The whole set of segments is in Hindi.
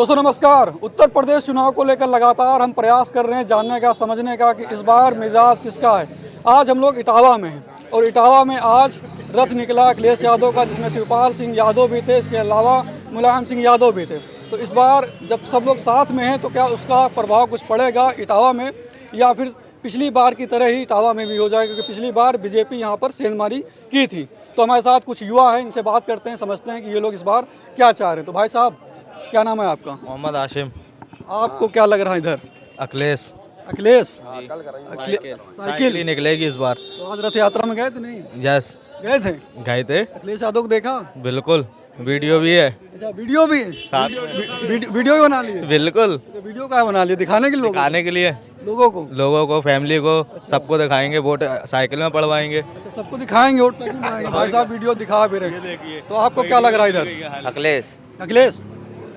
दोस्तों नमस्कार। उत्तर प्रदेश चुनाव को लेकर लगातार हम प्रयास कर रहे हैं जानने का, समझने का कि इस बार मिजाज किसका है। आज हम लोग इटावा में हैं और इटावा में आज रथ निकला अखिलेश यादव का, जिसमें शिवपाल सिंह यादव भी थे, इसके अलावा मुलायम सिंह यादव भी थे। तो इस बार जब सब लोग साथ में हैं तो क्या उसका प्रभाव कुछ पड़ेगा इटावा में, या फिर पिछली बार की तरह ही इटावा में भी हो जाएगा? क्योंकि पिछली बार बीजेपी यहाँ पर सेंधमारी की थी। तो हमारे साथ कुछ युवा हैं, इनसे बात करते हैं, समझते हैं कि ये लोग इस बार क्या चाह रहे हैं। तो भाई साहब, क्या नाम है आपका? मोहम्मद आशिम। आपको क्या लग रहा है इधर? अखिलेश। अखिलेश साइकिल ही निकलेगी इस बार। तो आज रथ यात्रा में गए थे? नहीं यस गए थे। गए थे। अखिलेश यादव को देखा? बिल्कुल, वीडियो भी है अच्छा, वीडियो भी है साथ। वीडियो भी बना लिए? बिल्कुल, तो वीडियो क्या बना लिए? दिखाने के लिए दिखाने के लिए लोगों को फैमिली को सबको दिखाएंगे, वोट साइकिल में पड़वाएंगे। अच्छा, सबको दिखाएंगे, वोट साइकिल बनाएंगे। भाई साहब वीडियो दिखा भी रहे। तो आपको क्या लग रहा है इधर? अखिलेश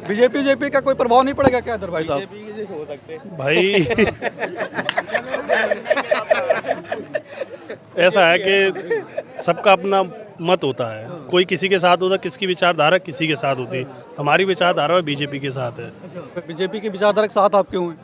बीजेपी का कोई प्रभाव नहीं पड़ेगा क्या इधर भाई साहब? भाई ऐसा है कि सबका अपना मत होता है, कोई किसी के साथ होता है, किसकी विचारधारा किसी के साथ होती है। हमारी विचारधारा बीजेपी के साथ है। अच्छा, बीजेपी की विचारधारा के साथ आप क्यों हैं?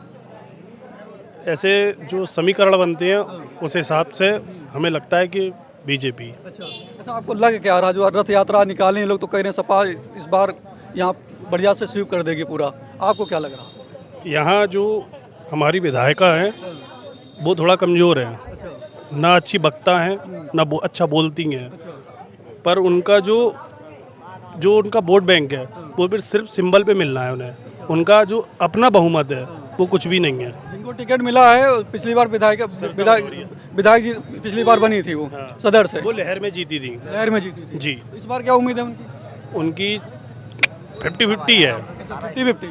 ऐसे जो समीकरण बनते हैं उस हिसाब से हमें लगता है कि बीजेपी। अच्छा, आपको लग क्या रहा? जो रथ यात्रा निकालें लोग तो कह रहे हैं सपा इस बार यहाँ बढ़िया से स्वीप कर देगी पूरा। आपको क्या लग रहा? यहाँ जो हमारी विधायिका है वो थोड़ा कमज़ोर है, ना अच्छी वक्ता है ना अच्छा बोलती हैं, पर उनका जो उनका वोट बैंक है वो भी सिर्फ सिंबल पे मिलना है उन्हें। उनका जो अपना बहुमत है वो कुछ भी नहीं है। जिनको टिकट मिला है, पिछली बार विधायक जी पिछली बार बनी थी, वो सदर से, वो लहर में जीती थी। लहर में जीती थी जी। इस बार क्या उम्मीद है उनकी 50-50 है। 50-50।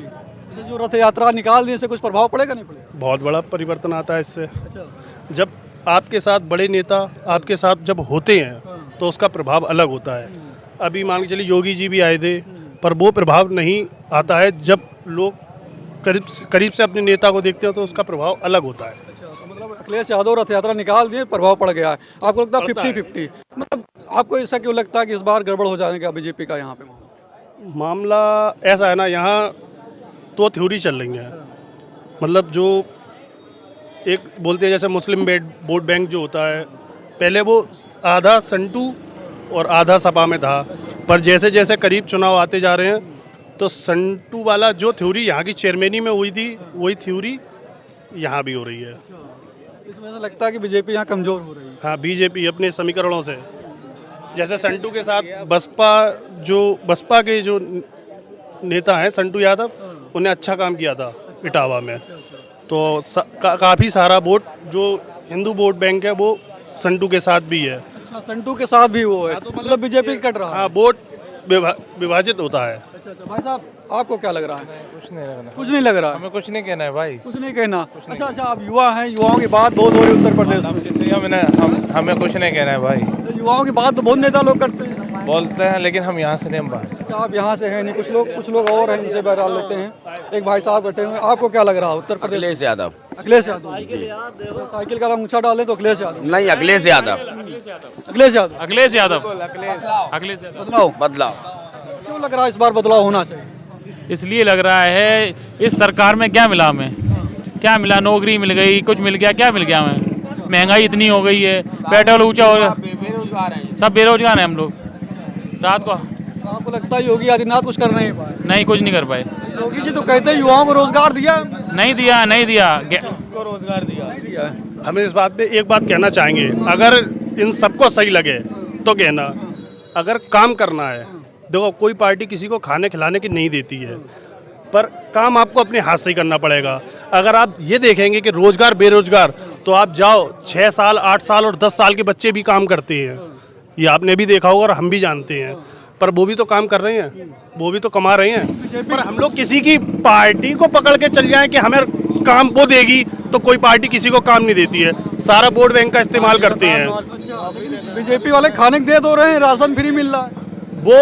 जो रथ यात्रा निकाल दी, इससे कुछ प्रभाव पड़ेगा नहीं पड़ेगा? बहुत बड़ा परिवर्तन आता है इससे। जब आपके साथ बड़े नेता आपके साथ जब होते हैं तो उसका प्रभाव अलग होता है। अभी मान के चलिए योगी जी भी आए थे, पर वो प्रभाव नहीं आता है। जब लोग करीब से अपने नेता को देखते हैं तो उसका प्रभाव अलग होता है। अच्छा, तो मतलब अखिलेश यादव रथ यात्रा निकाल दिए, प्रभाव पड़ गया है। आपको लगता है 50-50? मतलब आपको ऐसा क्यों लगता है कि इस बार गड़बड़ हो जाएगा बीजेपी का यहाँ पे मामला? ऐसा है ना, यहाँ तो थ्योरी चल रही है। मतलब जो एक बोलते हैं जैसे मुस्लिम वोट बैंक जो होता है, पहले वो आधा संटू और आधा सपा में था, पर जैसे जैसे करीब चुनाव आते जा रहे हैं तो संटू वाला जो थ्योरी यहाँ की चेयरमैनी में हुई थी वही थ्योरी यहाँ भी हो रही है। इसमें से लगता है कि बीजेपी यहाँ कमजोर हो रही है। हाँ, बीजेपी अपने समीकरणों से, जैसे संटू के साथ बसपा के जो नेता हैं संटू यादव, उन्हें अच्छा काम किया था इटावा में। तो काफ़ी सारा वोट जो हिंदू वोट बैंक है वो संटू के साथ भी है। अच्छा, संटू के साथ भी वो है, तो मतलब बीजेपी कट रहा है। हाँ, वोट विभाजित होता है। अच्छा, भाई साहब आपको क्या लग रहा है? कुछ नहीं लगना। कुछ नहीं लग रहा? हमें कुछ नहीं कहना है भाई। कुछ नहीं कहना? अच्छा, आप युवा हैं, युवाओं की बात बहुत हो रही है उत्तर प्रदेश में। हमें कुछ नहीं कहना है भाई। तो युवाओं की बात तो बहुत नेता लोग करते हैं, बोलते हैं, लेकिन हम यहाँ से नहीं, हम बाहर से। अच्छा, आप यहाँ से हैं नहीं, कुछ लोग और हैं, इनसे बहरहाल लेते हैं। एक भाई साहब बैठे हुए हैं, आपको क्या लग रहा है उत्तर प्रदेश? अखिलेश यादव जी। साइकिल का रंग ऊंचा डालें तो अखिलेश यादव नहीं, अखिलेश यादव बदलाव। क्यों लग रहा है इस बार बदलाव होना चाहिए? इसलिए लग रहा है, इस सरकार में क्या मिला हमें? क्या मिला? नौकरी मिल गई, कुछ मिल गया? क्या मिल गया हमें? महंगाई इतनी हो गई है, पेट्रोल ऊंचा हो गया, सब बेरोजगार हैं हम लोग। रात को आपको लगता है योगी आदित्यनाथ कुछ कर नहीं पाए? नहीं, कुछ नहीं कर पाए। योगी जी तो कहते हैं युवाओं को रोजगार दिया। नहीं दिया। को रोजगार दिया। हमें इस बात पे एक बात कहना चाहेंगे, अगर इन सबको सही लगे तो कहना, अगर काम करना है, देखो कोई पार्टी किसी को खाने खिलाने की नहीं देती है, पर काम आपको अपने हाथ से ही करना पड़ेगा। अगर आप ये देखेंगे कि रोजगार बेरोजगार, तो आप जाओ 6 साल 8 साल और 10 साल के बच्चे भी काम करते हैं। ये आपने भी देखा होगा और हम भी जानते हैं, पर वो भी तो काम कर रहे हैं, वो भी तो कमा रहे हैं। पर हम लोग किसी की पार्टी को पकड़ के चल जाएं कि हमें काम वो देगी, तो कोई पार्टी किसी को काम नहीं देती है। सारा वोट बैंक का इस्तेमाल करते हैं। बीजेपी वाले खाने दे दो रहे हैं, राशन फ्री मिल रहा है।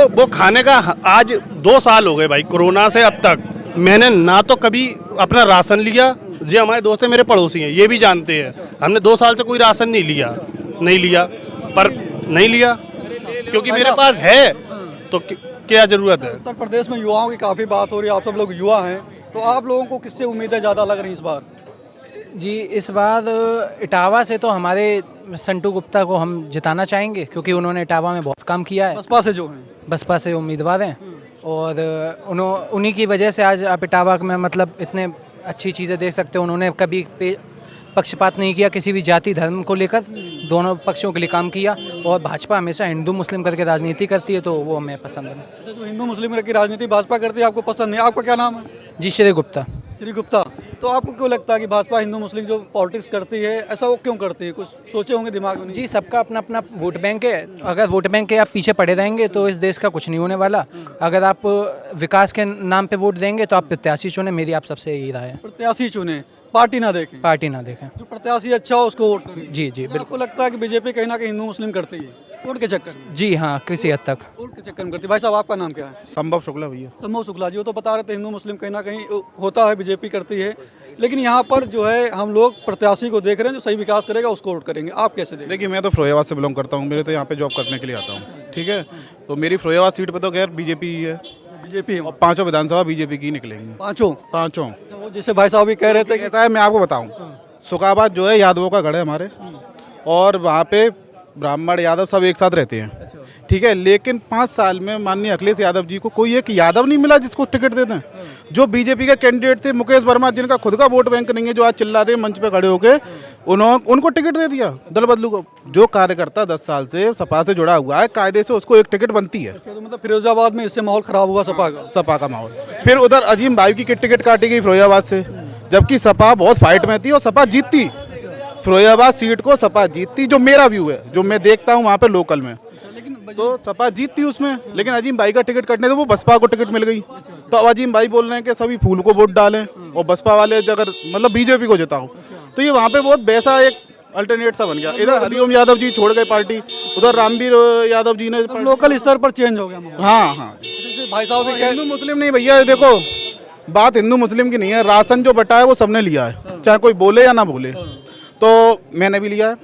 वो खाने का आज 2 साल हो गए भाई, कोरोना से अब तक मैंने ना तो कभी अपना राशन लिया। जी, हमारे दोस्त हैं, मेरे पड़ोसी हैं, ये भी जानते हैं, हमने 2 साल से कोई राशन नहीं लिया, पर नहीं लिया क्योंकि मेरे पास है। तो क्या जरूरत है। उत्तर प्रदेश में युवाओं की काफ़ी बात हो रही है, आप सब लोग युवा हैं, तो आप लोगों को किससे उम्मीदें ज़्यादा लग रही हैं इस बार? जी, इस बार इटावा से तो हमारे संटू गुप्ता को हम जिताना चाहेंगे, क्योंकि उन्होंने इटावा में बहुत काम किया है। बसपा से जो हैं, बसपा से उम्मीदवार हैं और उन्हीं की वजह से आज आप इटावा में मतलब इतने अच्छी चीज़ें देख सकते हो। उन्होंने कभी पक्षपात नहीं किया किसी भी जाति धर्म को लेकर, दोनों पक्षों के लिए काम किया। और भाजपा हमेशा हिंदू मुस्लिम करके राजनीति करती है, तो वो हमें पसंद है। जो हिंदू मुस्लिम की राजनीति भाजपा करती है आपको पसंद नहीं, आपका क्या नाम है? जी, श्री गुप्ता। श्री गुप्ता, तो आपको क्यों लगता है कि भाजपा हिंदू मुस्लिम जो पॉलिटिक्स करती है, ऐसा वो क्यों करती है? कुछ सोचे होंगे दिमाग में? जी, सबका अपना अपना वोट बैंक है। अगर वोट बैंक के आप पीछे पड़े रहेंगे तो इस देश का कुछ नहीं होने वाला। अगर आप विकास के नाम पे वोट देंगे तो आप प्रत्याशी चुने, मेरी आप सबसे यही राय है। प्रत्याशी चुने, पार्टी ना देखें। पार्टी ना देखें। जो प्रत्याशी अच्छा हो उसको वोट करें। जी जी, तो आपको लगता है कि बीजेपी कहीं ना कहीं हिंदू मुस्लिम करती है वोट के चक्कर में? जी हाँ, किसी हद तक वोट के चक्कर में करती है। भाई साहब, आपका नाम क्या है? संभव शुक्ला भैया। संभव शुक्ला जी, वो तो बता रहे थे हिंदू मुस्लिम कहीं ना कहीं होता है, बीजेपी करती है, लेकिन यहाँ पर जो है हम लोग प्रत्याशी को देख रहे हैं जो सही विकास करेगा उसको वोट करेंगे। आप कैसे देखें? देखिए, मैं तो फिरोजाबाद से बिलोंग करता हूँ, मेरे तो यहाँ पे जॉब करने के लिए आता हूँ, ठीक है। तो मेरी फिरोजाबाद सीट पे तो खैर बीजेपी ही है, बीजेपी और 5 विधानसभा बीजेपी की निकलेंगी। पाँचों? 5। वो जैसे भाई साहब भी कह रहे थे कि ऐसा है, मैं आपको बताऊँ, सुखाबाद जो है यादवों का गढ़ है हमारे, और वहाँ पे ब्राह्मण यादव सब एक साथ रहते हैं, ठीक है। लेकिन 5 साल में माननीय अखिलेश यादव जी को कोई एक यादव नहीं मिला जिसको टिकट दे दें। जो बीजेपी के कैंडिडेट थे, मुकेश वर्मा, जिनका खुद का वोट बैंक नहीं है, जो आज चिल्ला रहे मंच पे खड़े होके, उनको टिकट दे दिया दल बदलू को। जो कार्यकर्ता 10 साल से सपा से जुड़ा हुआ है, कायदे से उसको एक टिकट बनती है। तो मतलब फिरोजाबाद में इससे माहौल खराब हुआ सपा का माहौल। फिर उधर अजीम भाई की टिकट काटी गई फिरोजाबाद से, जबकि सपा बहुत फाइट में थी और सपा जीतती। फिरोजाबाद सीट को सपा जीतती, जो मेरा व्यू है, जो मैं देखता हूँ वहाँ पे लोकल में, तो सपा जीतती उसमें। लेकिन अजीम भाई का टिकट कटने तो वो बसपा को टिकट मिल गई। तो अब अजीम भाई बोल रहे हैं कि सभी फूल को वोट डालें और बसपा वाले अगर मतलब बीजेपी को जिताओ, तो ये वहाँ पे बहुत वैसा एक अल्टरनेट सा बन गया। इधर हरिओम यादव जी छोड़ गए पार्टी, उधर रामवीर यादव जी ने लोकल स्तर पर चेंज हो गया। हाँ हाँ, भाई साहब हिंदू मुस्लिम नहीं भैया, देखो बात हिंदू मुस्लिम की नहीं है। राशन जो बटा है वो सबने लिया है, चाहे कोई बोले या ना बोले। तो मैंने भी लिया है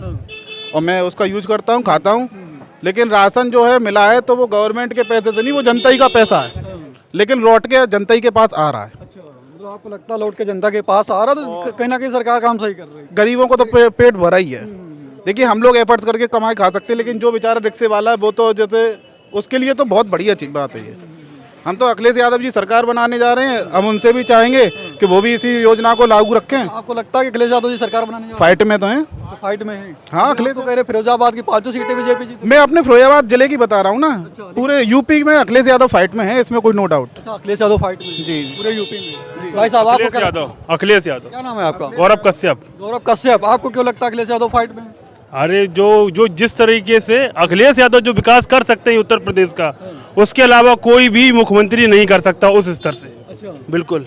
और मैं उसका यूज करता हूँ, खाता हूँ। लेकिन राशन जो है मिला है तो वो गवर्नमेंट के पैसे से नहीं, वो जनता ही का पैसा है, लेकिन लौट के जनता ही के पास आ रहा है। तो आपको लगता है लौट के जनता के पास आ रहा, तो कहीं ना कहीं सरकार काम सही कर रही है। गरीबों को तो पेट भरा ही है। देखिए, हम लोग एफर्ट्स करके कमाई खा सकते हैं, लेकिन जो बेचारा रिक्शे वाला है वो तो जैसे उसके लिए तो बहुत बढ़िया चीज बात है ये। हम तो अखिलेश यादव जी सरकार बनाने जा रहे हैं, हम उनसे भी चाहेंगे कि वो भी इसी योजना को लागू रखें। आपको लगता है कि अखिलेश यादव जी सरकार बनाने जा रहे हैं? फाइट में तो हैं। तो फाइट में है। हाँ, अखिलेश तो कह रहे फिरोजाबाद की 5 सीटें बीजेपी जीती। मैं अपने फिरोजाबाद जिले की बता रहा हूँ ना, पूरे यूपी में अखिलेश यादव फाइट में है, इसमें कोई no doubt. Akhilesh Yadav fight में जी, पूरे यूपी में। भाई साहब, आपको अखिलेश यादव, क्या नाम है आपका? गौरव कश्यप। गौरव कश्यप, आपको क्यों लगता है अखिलेश यादव फाइट में? अरे जो जिस तरीके से अखिलेश यादव जो विकास कर सकते हैं उत्तर प्रदेश का, उसके अलावा कोई भी मुख्यमंत्री नहीं कर सकता उस स्तर से। अच्छा, बिल्कुल।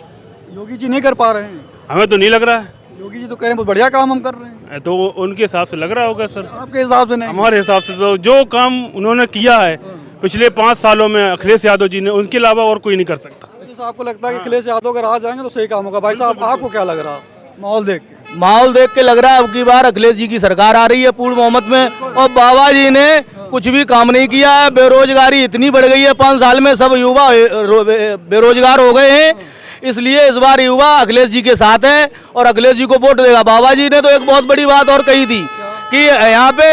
योगी जी नहीं कर पा रहे हैं? हमें तो नहीं लग रहा है। योगी जी तो कह रहे हैं बहुत बढ़िया काम हम कर रहे हैं। तो उनके हिसाब से लग रहा होगा सर। आपके हिसाब से नहीं? हमारे हिसाब से तो जो काम उन्होंने किया है पिछले 5 सालों में अखिलेश यादव जी ने, उनके अलावा और कोई नहीं कर सकता। जैसे आपको लगता है कि अखिलेश यादव अगर आ जाएंगे तो सही काम होगा। भाई साहब, आपको क्या लग रहा है माहौल देख के? माहौल देख के लग रहा है अब की बार अखिलेश जी की सरकार आ रही है पूर्ण बहुमत में, और बाबा जी ने कुछ भी काम नहीं किया है। बेरोजगारी इतनी बढ़ गई है, 5 साल में सब युवा बेरोजगार हो गए हैं। इसलिए इस बार युवा अखिलेश जी के साथ है और अखिलेश जी को वोट देगा। बाबा जी ने तो एक बहुत बड़ी बात और कही थी कि यहाँ पे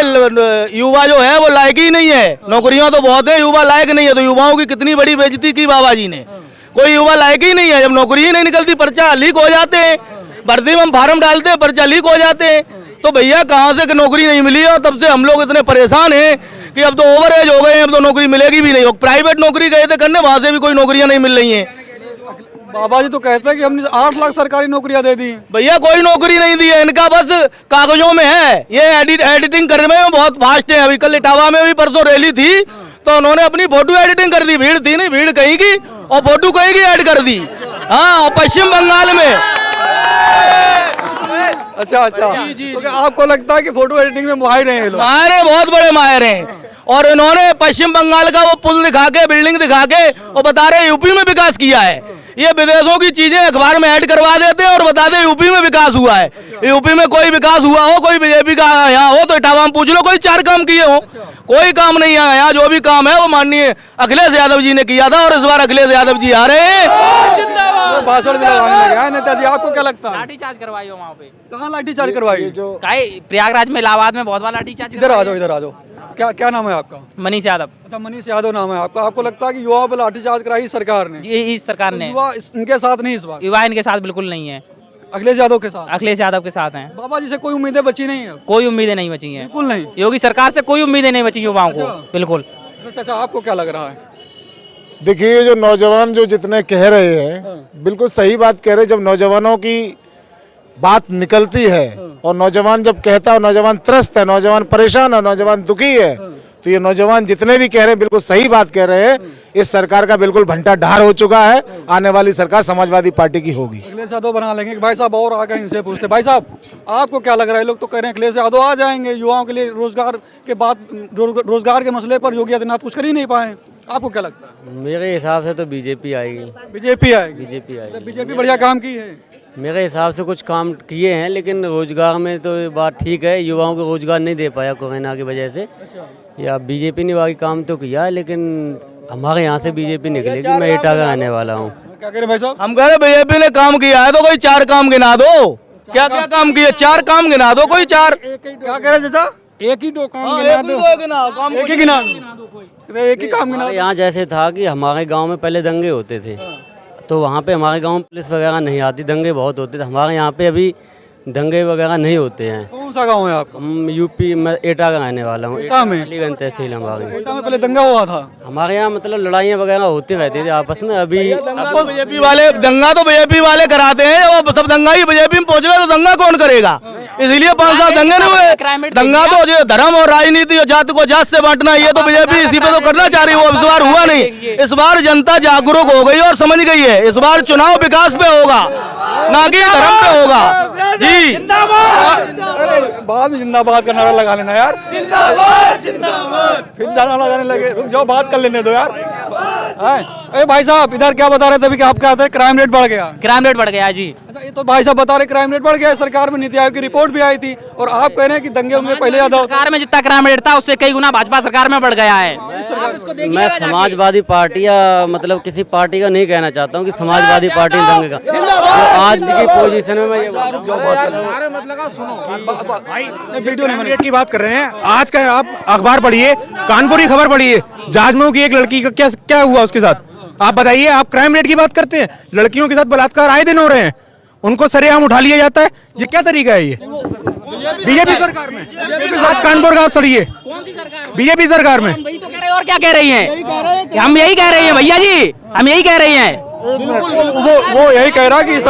युवा जो है वो लायक ही नहीं है। नौकरियां तो बहुत है, युवा लायक नहीं है। तो युवाओं की कितनी बड़ी बेइज्जती की बाबा जी ने। कोई युवा लायक ही नहीं है। जब नौकरी ही नहीं निकलती, पर्चा लीक हो जाते हैं, भर्ती में हम फार्म डालते हैं, पर्चा लीक हो जाते हैं। तो भैया कहाँ से नौकरी नहीं मिली, और तब से हम लोग इतने परेशान हैं कि अब तो ओवर एज हो गए हैं, अब तो नौकरी मिलेगी भी नहीं। प्राइवेट नौकरी गए थे करने, वहां से भी कोई नौकरियां नहीं मिल रही हैं। बाबा जी तो कहते हैं कि हमने 8 लाख सरकारी नौकरियां दे दी। भैया कोई नौकरी नहीं दी है, इनका बस कागजों में है। ये एडिटिंग करने में बहुत फास्ट है। अभी कल इटावा में भी परसों रैली थी तो उन्होंने अपनी फोटो एडिटिंग कर दी। भीड़ थी नहीं, भीड़ कहीं की और फोटो कहीं की ऐड कर दी। हाँ, और पश्चिम बंगाल में। अच्छा, तो आपको लगता है कि फोटो एडिटिंग में माहिर हैं ये लोग? माहिर हैं, बहुत बड़े माहिर हैं। और इन्होंने पश्चिम बंगाल का वो पुल दिखा के, बिल्डिंग दिखा के और बता रहे यूपी में विकास किया है। ये विदेशों की चीजें अखबार में ऐड करवा देते हैं और बता दे यूपी में विकास हुआ है। यूपी में कोई विकास हुआ हो, कोई बीजेपी का यहाँ हो तो इटावा में पूछ लो, कोई 4 काम किए हो? कोई काम नहीं है यहाँ। जो भी काम है वो माननीय अखिलेश यादव जी ने किया था और इस बार अखिलेश यादव जी आ रहे हैं। भाषण भी लगाने लगे हैं नेताजी, आपको क्या लगता है? लाठीचार्ज करवाई हो वहाँ पे? कहाँ लाठीचार्ज करवाई? प्रयागराज में, इलाहाबाद में बहुत बार लाठीचार्ज। इधर आ जाओ, इधर आ जाओ। क्या क्या नाम है आपका? मनीष यादव। अच्छा, मनीष यादव नाम है आपका। आपको लगता है कि युवाओं पर लाठीचार्ज कराई सरकार ने? इस सरकार ने। युवा इनके साथ नहीं इस बार? युवा इनके साथ बिल्कुल नहीं है, अखिलेश यादव के साथ? अखिलेश यादव के साथ हैं। बाबा जी से कोई उम्मीदें बची नहीं है? कोई उम्मीदें नहीं बची हैं, बिल्कुल नहीं। योगी सरकार से कोई उम्मीदें नहीं बची युवाओं को, बिल्कुल। चाचा, आपको क्या लग रहा है? देखिए, जो नौजवान जो जितने कह रहे हैं बिल्कुल सही बात कह रहे हैं। जब नौजवानों की बात निकलती है और नौजवान जब कहता है, नौजवान त्रस्त है, नौजवान परेशान है, नौजवान दुखी है, तो ये नौजवान जितने भी कह रहे हैं बिल्कुल सही बात कह रहे हैं। इस सरकार का बिल्कुल भंटा ढार हो चुका है। आने वाली सरकार समाजवादी पार्टी की होगी। अखिलेश यादव बना लेंगे? भाई साहब और आगे इनसे पूछते। भाई साहब, आपको क्या लग रहा है? लोग तो कह रहे हैं अखिलेश यादव आ जाएंगे, युवाओं के लिए रोजगार के बाद रोजगार के मसले पर योगी आदित्यनाथ कुछ कर ही नहीं पाए। आपको क्या लगता है? मेरे हिसाब से तो बीजेपी आएगी। बीजेपी आएगी? बीजेपी आएगी। बीजेपी बढ़िया काम की है मेरे हिसाब से। कुछ काम किए हैं लेकिन रोजगार में तो ये बात ठीक है, युवाओं को रोजगार नहीं दे पाया कोरोना की वजह से। या बीजेपी ने बाकी काम तो किया लेकिन हमारे यहाँ से बीजेपी निकलेगी। मैं एटा का रहने वाला हूँ। क्या कह रहे भाई साहब? हम कह रहे बीजेपी ने काम किया है तो कोई 4 काम गिना दो। क्या क्या काम किए? 4 काम गिना दो, कोई 4। क्या कह रहे चाचा? एक ही 2 काम एक ही काम गिना। यहाँ जैसे था कि हमारे गांव में पहले दंगे होते थे, तो वहाँ पे हमारे गांव में पुलिस वगैरह नहीं आती, दंगे बहुत होते थे। हमारे यहाँ पे अभी दंगे वगैरह नहीं होते हैं। कौन सा गांव है आपका? हम यूपी में एटा का रहने वाला हूँ। एटा में? अलीगंज तहसील हमारी। एटा में पहले दंगा हुआ था? हमारे यहाँ मतलब लड़ाइयाँ वगैरह होती रहती थी आपस में। अभी बीजेपी वाले दंगा तो बीजेपी वाले कराते हैं। वो सब दंगा ही बीजेपी में पहुंच गए तो दंगा कौन करेगा? इसीलिए 5 साल दंगे नहीं हुए। दंगा तो जो धर्म और राजनीति और जाति को जात से बांटना, ये तो बीजेपी इसी पे तो करना चाह रही है। वो इस बार हुआ नहीं। इस बार जनता जागरूक हो गई और समझ गई है। इस बार चुनाव विकास पे होगा, ना कि धर्म पे होगा। जी बाद में जिंदाबाद का नारा लगा लेना यार। फिर नारा लगाने लगे। रुक जाओ, बात कर लेने दो यार। अरे भाई साहब, इधर क्या बता रहे थे? अभी आप क्या बता रहे? क्राइम रेट बढ़ गया। क्राइम रेट बढ़ गया जी। अच्छा, ये तो भाई साहब बता रहे क्राइम रेट बढ़ गया। सरकार में नीति आयोग की रिपोर्ट भी आई थी और आप कह रहे हैं कि दंगे होंगे पहले ज्यादा। सरकार में जितना क्राइम रेट था उससे कई गुना भाजपा सरकार में बढ़ गया है। मैं समाजवादी पार्टी या मतलब किसी पार्टी का नहीं कहना चाहता हूँ कि समाजवादी पार्टी दंगे का। तो आज की पोजीशन में मैं वीडियो रेट की बात कर रहे हैं। आज का आप अखबार पढ़िए, कानपुर की खबर पढ़िए। जाजमऊ की एक लड़की का क्या हुआ उसके साथ, आप बताइए। आप क्राइम रेट की बात करते हैं। लड़कियों के साथ बलात्कार आए दिन हो रहे हैं, उनको सरेआम उठा लिया जाता है। ये क्या तरीका है? ये बीजेपी सरकार में। आज कानपुर का आप सड़िए, बीजेपी सरकार में। वही तो कह रहे हैं, और क्या कह रही हैं? हम यही कह रही हैं भैया जी, हम यही कह रही हैं। वो यही कह रहा कि अरे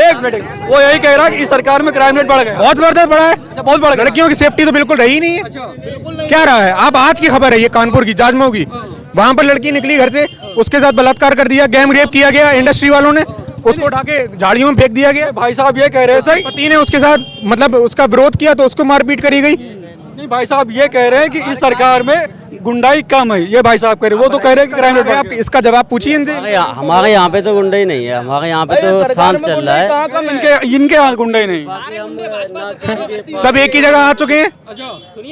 एक मिनट, वो यही कह रहा कि इस सरकार में क्राइम रेट बढ़ गया। बहुत जबरदस्त बढ़ा है, बहुत बढ़ गया। लड़कियों की सेफ्टी तो बिल्कुल रही नहीं है। क्या रहा है? आप आज की खबर है ये, कानपुर की, जाजमऊ की। वहाँ पर लड़की निकली घर से, उसके साथ बलात्कार कर दिया, गैंग रेप किया गया इंडस्ट्री वालों ने। उसको उठा के झाड़ियों में फेंक दिया गया। भाई साहब ये कह रहे थे पति ने उसके साथ मतलब उसका विरोध किया तो उसको मारपीट करी गई। नहीं, भाई साहब ये कह रहे हैं कि इस सरकार में गुंडाई कम है। ये भाई साहब कह रहे हैं, वो तो कह रहे हैं कि क्राइम रेट। आप इसका जवाब पूछिए इनसे। हमारे यहाँ पे तो गुंडे ही नहीं है। हमारे यहाँ पे तो शांत चल रहा है। इनके यहाँ गुंडे नहीं, सब एक ही जगह आ चुके हैं।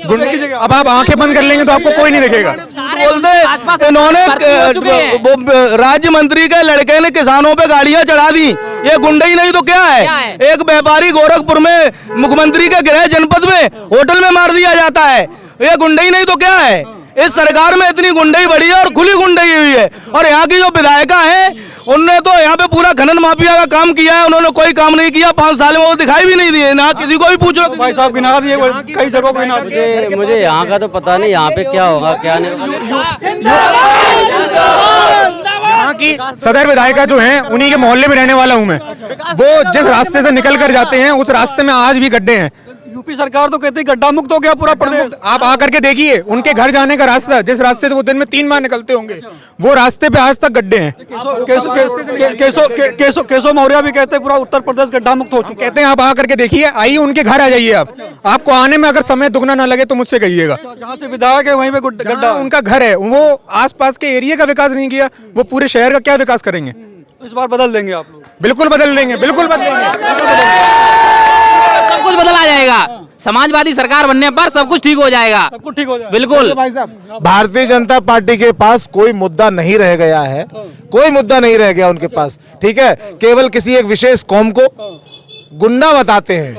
गुंडे की जगह। अब आप आंखें बंद कर लेंगे तो आपको कोई नहीं देखेगा। बोलते इन्होंने राज्य मंत्री के लड़के ने किसानों पे गाड़ियां चढ़ा दी। ये गुंडे ही नहीं तो क्या है? एक व्यापारी गोरखपुर में मुख्यमंत्री के गृह जनपद में होटल में मार दिया जाता है। ये गुंडे ही नहीं तो क्या है? इस सरकार में इतनी गुंडई बढ़ी है और खुली गुंडई हुई है। और यहाँ की जो विधायिका है उनने तो यहाँ पे पूरा खनन माफिया का काम किया है। उन्होंने कोई काम नहीं किया 5 साल में, वो दिखाई भी नहीं दिए ना। किसी को भी पूछो। भाई साहब गिना दिए, कई जगहों को गिना दिए। मुझे यहाँ का तो पता नहीं यहाँ पे क्या होगा क्या नहीं। यहाँ की सदर विधायिका जो है उन्हीं के मोहल्ले में रहने वाला हूँ मैं। वो जिस रास्ते से निकल कर जाते हैं उस रास्ते में आज भी गड्ढे हैं। यूपी सरकार तो कहती है गड्ढा मुक्त हो गया पूरा प्रदेश। आप आकर के देखिए उनके घर जाने का रास्ता, जिस रास्ते से वो दिन में 3 बार निकलते होंगे, वो रास्ते पे आज तक गड्ढे हैं। केशव मौर्य भी कहते हैं पूरा उत्तर प्रदेश गड्ढा मुक्त हो चुका है। कहते हैं आप आकर के देखिए, आइए उनके घर आ जाइए आप। आपको आने में अगर समय दुगना ना लगे तो मुझसे कहिएगा। जहाँ से विधायक है वहीं पे गड्ढा उनका घर है, वो आसपास के एरिया का विकास नहीं किया, वो पूरे शहर का क्या विकास करेंगे? इस बार बदल देंगे आप लोग? बिल्कुल बदल देंगे, बिल्कुल बदलेंगे। सब कुछ बदला जाएगा। समाजवादी सरकार बनने पर सब कुछ ठीक हो जाएगा, सब कुछ ठीक हो जाएगा। बिल्कुल। भाई साहब, भारतीय जनता पार्टी के पास कोई मुद्दा नहीं रह गया है, कोई मुद्दा नहीं रह गया उनके पास, ठीक है। केवल किसी एक विशेष कौम को गुंडा बताते हैं।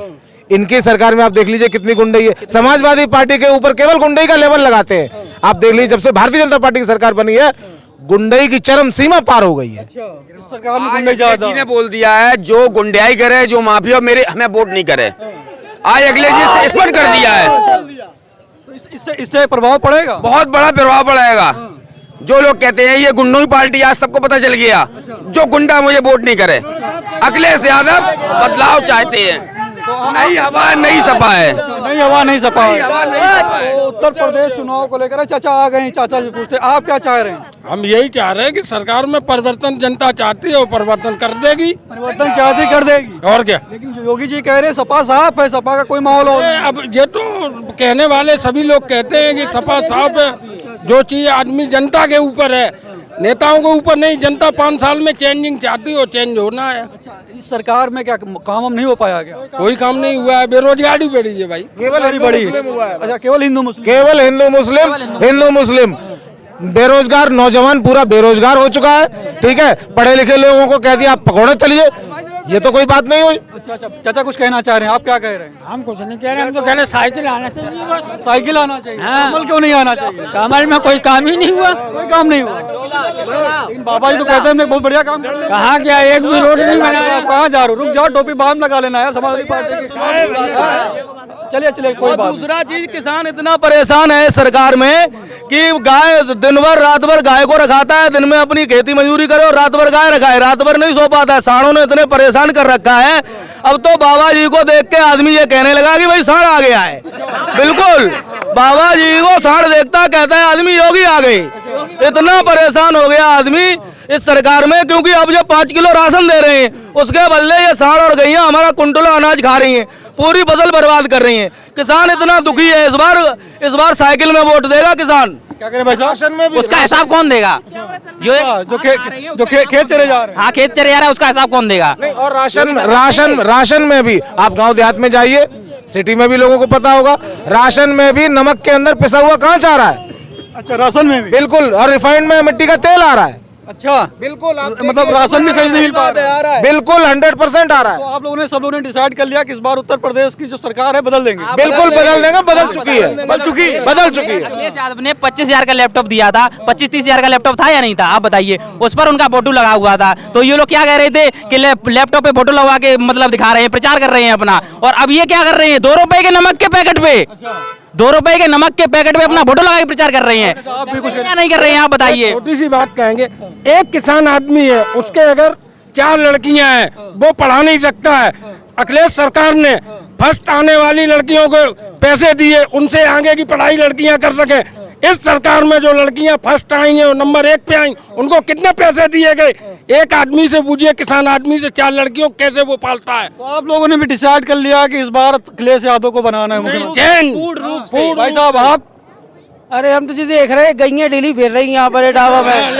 इनकी सरकार में आप देख लीजिए कितनी गुंडई है। समाजवादी पार्टी के ऊपर केवल गुंडई का लेवल लगाते हैं। आप देख लीजिए जब से भारतीय जनता पार्टी की सरकार बनी है, गुंडई की चरम सीमा पार हो गई है। सरकार में गुंडई ज्यादा ने बोल दिया है जो गुंडाई करे, जो माफिया मेरे हमें वोट नहीं करे, आज अगले जी स्पष्ट कर दिया है। इससे प्रभाव पड़ेगा, बहुत बड़ा प्रभाव पड़ेगा। जो लोग कहते हैं ये गुंडों की पार्टी, आज सबको पता चल गया जो गुंडा मुझे वोट नहीं करे। अखिलेश यादव बदलाव चाहते हैं, नई हवा नई सपा है, नई हवा नहीं सपा है। तो उत्तर प्रदेश चुनाव को लेकर चाचा आ गए हैं, चाचा जी पूछते आप क्या चाह रहे हैं? हम यही चाह रहे हैं कि सरकार में परिवर्तन जनता चाहती है और परिवर्तन कर देगी। परिवर्तन चाहती कर देगी, और क्या। लेकिन जो योगी जी कह रहे हैं सपा साफ है, सपा का कोई माहौल हो। अब ये तो कहने वाले सभी लोग कहते हैं कि सपा साफ है। जो चीज आदमी जनता के ऊपर है, नेताओं के ऊपर नहीं। जनता 5 साल में चेंजिंग चाहती है और चेंज होना है। इस सरकार में क्या काम नहीं हो पाया क्या? कोई काम नहीं हुआ है, बेरोजगारी बढ़ी है भाई, केवल बड़ी हुआ है। अच्छा, केवल हिंदू मुस्लिम, केवल हिंदू मुस्लिम बेरोजगार नौजवान पूरा बेरोजगार हो चुका है, ठीक है। पढ़े लिखे लोगों को कह दिया आप पकौड़े तलिए, ये तो कोई बात नहीं हुई। अच्छा चाचा कुछ कहना चाह रहे हैं, आप क्या कह रहे हैं? हम कुछ नहीं कह रहे, हम तो कह रहे साइकिल आना चाहिए बस। साइकिल आना चाहिए, हाँ। कमल क्यों नहीं आना चाहिए? कमल में कोई काम ही नहीं हुआ, कोई काम नहीं हुआ। लेकिन बाबा जी तो कहते हैं हमने बहुत बढ़िया काम किया। कहाँ क्या एक भी रोड नहीं बनाया। आप कहाँ जा रहे हो? रुक जाओ, टोपी बांध लगा लेना है समाजवादी पार्टी की। चलिए कोई बात। दूसरा चीज, किसान इतना परेशान है सरकार में कि गाय दिन भर रात भर गाय को रखाता है, दिन में अपनी खेती मजदूरी करे और रात भर गाय रखाए, रात भर नहीं सो पाता है। सांडों ने इतने परेशान कर रखा है, अब तो बाबा जी को देख के आदमी ये कहने लगा कि भाई सांड आ गया है। बिल्कुल, बाबा जी को सांड देखता कहता है आदमी योगी आ गए। इतना परेशान हो गया आदमी इस सरकार में, क्योंकि अब जो 5 किलो राशन दे रहे हैं उसके बदले ये सांड और गैया हमारा कुंटलों अनाज खा रही हैं, पूरी फसल बर्बाद कर रही हैं। किसान इतना दुखी है। इस बार साइकिल में वोट देगा किसान। क्या करें भाई साहब? उसका हिसाब कौन देगा? जो खेत चले जा रहे हैं। हाँ, खेत चले जा रहा है, उसका हिसाब कौन देगा? और राशन में भी आप गांव देहात में जाइए, सिटी में भी लोगों को पता होगा, राशन में भी नमक के अंदर पिसा हुआ कहाँ आ रहा है। अच्छा, राशन में भी बिल्कुल, और रिफाइंड में मिट्टी का तेल आ रहा है। अच्छा, बिल्कुल, मतलब राशन भी सही नहीं मिल पा रहा है। बिल्कुल 100% आ रहा है। तो आप लोगों ने सब लोगों ने डिसाइड कर लिया कि इस बार उत्तर प्रदेश की जो सरकार है बदल देंगे। बिल्कुल बदल देंगे, बदल चुकी है। अखिलेश यादव ने 25,000 का लैपटॉप दिया था, 25-30 हजार का लैपटॉप था या नहीं था? आप बताइए। उस पर उनका फोटो लगा हुआ था, तो ये लोग क्या कह रहे थे कि लैपटॉप पे फोटो लगा के मतलब दिखा रहे हैं, प्रचार कर रहे हैं अपना। और अब ये क्या कर रहे हैं? 2 रुपए के नमक के पैकेट पे, 2 रुपए के नमक के पैकेट पे अपना फोटो लगा के प्रचार कर रहे हैं। आप भी कुछ क्या नहीं कर रहे हैं? आप बताइए। छोटी सी बात कहेंगे, एक किसान आदमी है, उसके अगर 4 लड़कियां हैं, वो पढ़ा नहीं सकता है। अखिलेश सरकार ने फर्स्ट आने वाली लड़कियों को पैसे दिए, उनसे आगे की पढ़ाई लड़कियां कर सके। इस सरकार में जो लड़कियां फर्स्ट आई हैं और नंबर 1 पे आई, उनको कितने पैसे दिए गए? एक आदमी से पूछिए, किसान आदमी से 4 लड़कियों कैसे वो पालता है? तो आप लोगों ने भी डिसाइड कर लिया कि इस बार अखिलेश यादव को बनाना है मुख्यमंत्री। भाई साहब आप? अरे हम तो जी देख रहे हैं, गैया डेली फिर रही यहाँ पर इटावा में।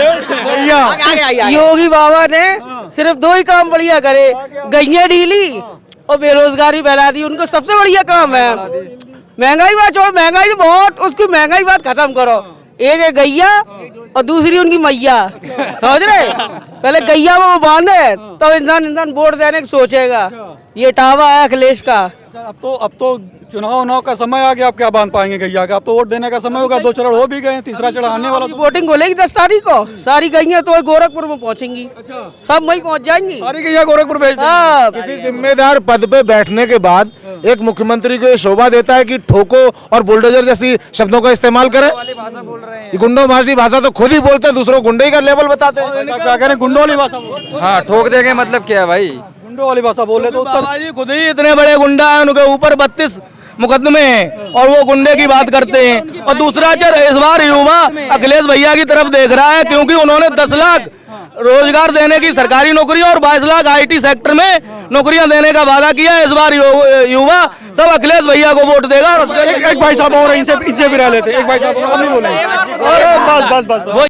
योगी बाबा ने सिर्फ 2 ही काम बढ़िया करे, गैया डेली और बेरोजगारी फैला दी। उनको सबसे बढ़िया काम है। महंगाई बात छोड़ो, महंगाई तो बहुत, उसकी महंगाई बात खत्म करो। एक है गैया और दूसरी उनकी मैया, समझ रहे? पहले गैया में वो बांधे तो इंसान वोट देने की सोचेगा। ये टावा है अखिलेश का। अब तो चुनाव का समय आ गया, आप क्या बांध पाएंगे गैया का? अब तो वोट देने का समय होगा, 2 चरण हो भी गए, तीसरा चरण आने वाला। वोटिंग होलेगी 10 तारीख को, सारी गैया तो गोरखपुर में पहुंचेंगी। सब वहीं पहुंच जाएंगी, सारी गैया गोरखपुर भेज देंगे। किसी जिम्मेदार पद पे बैठने के बाद एक मुख्यमंत्री को ये शोभा देता है कि ठोको और बुलडोजर जैसी शब्दों का इस्तेमाल करे। गुंडो भाषी भाषा तो खुद ही बोलते हैं, दूसरों को गुंडे का लेवल बताते हैं। क्या कह रहे हैं? गुंडो वाली भाषा। हाँ, ठोक देंगे मतलब क्या है भाई? गुंडो वाली भाषा बोल रहे तो बाबा जी खुद ही इतने बड़े गुंडा है, उनके ऊपर मुकदमे हैं और वो गुंडे की बात करते हैं। और दूसरा चीज, इस बार युवा अखिलेश भैया की तरफ देख रहा है, क्योंकि उन्होंने 10 लाख रोजगार देने की सरकारी नौकरी और 22 लाख IT सेक्टर में नौकरियां देने का वादा किया है। इस बार युवा सब अखिलेश भैया को वोट देगा। एक भाई साहब और इनसे भी रह लेते, एक भाई साहब और नहीं बोलेंगे। बस